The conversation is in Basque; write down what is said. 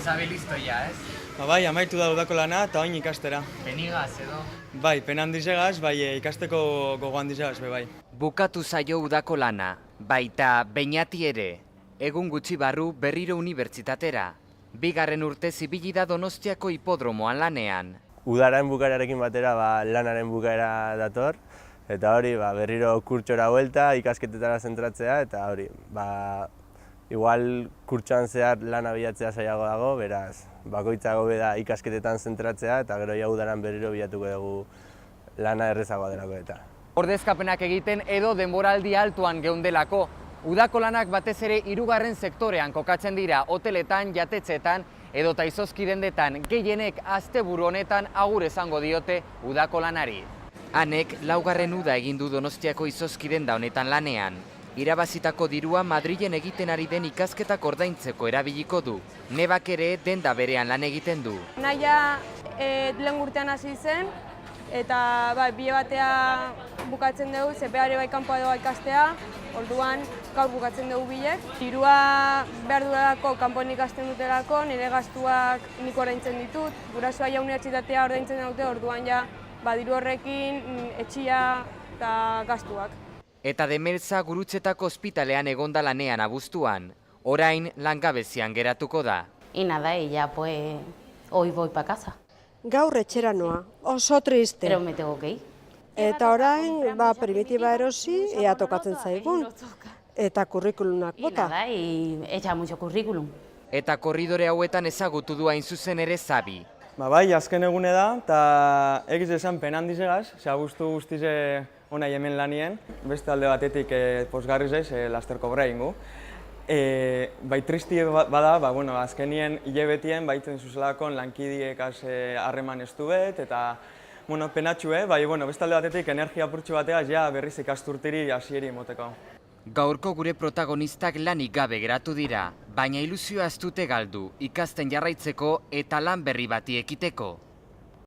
zabe listo ja, ez? Bai, amaitu da udako lana eta oin ikastera. Penigaz edo? Bai, pena handizegaz, bai, ikasteko gogo handizegaz, bai. Bukatu zaio udako lana, baita Beñati ere, egun gutxi barru berriro unibertsitatera. Bigarren urte zibili da Donostiako hipodromoan lanean. Udaren bukaerarekin batera lanaren bukaera dator, eta hori berriro kurtsora buelta, ikasketetara zentratzea, eta hori, igual kurtsoan zehar lana bilatzea zailago dago, beraz, bakoitzago da ikasketetan zentratzea, eta gero ja udaran berriro bilatuko dugu lana errezagoa delako eta. Ordezkapenak egiten edo denboraldi altuan geundelako. Udako lanak batez ere hirugarren sektorean kokatzen dira, hoteletan, jatetxetan edota izozkidendetan, gehienek asteburu honetan agur esango diote udako lanari. Hanek laugarren uda egin du Donostiako izozkidenda honetan lanean. Irabazitako dirua Madrilen egiten ari den ikasketak ordaintzeko erabiliko du. Nebak ere denda berean lan egiten du. Naia lehen urtean hasi zen, eta bide batea bukatzen dugu, zepeare bai kanpoa doa ikastea, orduan gaur bukatzen dugu bilek. Dirua behar dudalako kanpoan ikasten dutelako, nire gastuak nik ordaintzen ditut, gurasoa ja unibertsitatea ordaintzen dute, orduan ja diru horrekin etxia eta gastuak. Eta Demelza Gurutzetako ospitalean egonda lanean abuztuan, orain langabezian geratuko da. Y nada, y ya pues hoy voy para casa. Gaur etxera noa, oso triste. Pero me tengo que ir. Eta orain, primitiba erosi, ea tokatzen zaigun. Eta kurrikulunak Y bota. nada, y echa mucho currículum. Eta korridore hauetan ezagutu du hain zuzen ere Zabi. Bai, azken egune da, eta egiz esan pena handizegaz, abuztu guztize ona hemen lanien, beste alde batetik posgarri zaiz, lasterko bera ingu. Bai, tristi bada, azkenien hilabetien baitzen zuzelakon lankidiek harreman estu bet, eta penatxue, beste alde batetik energia apurtxu bateaz ja berriz ikasturtiri hasieri moteko. Gaurko gure protagonistak lanik gabe geratu dira, baina ilusioa ez dute galdu, ikasten jarraitzeko eta lan berri bati ekiteko.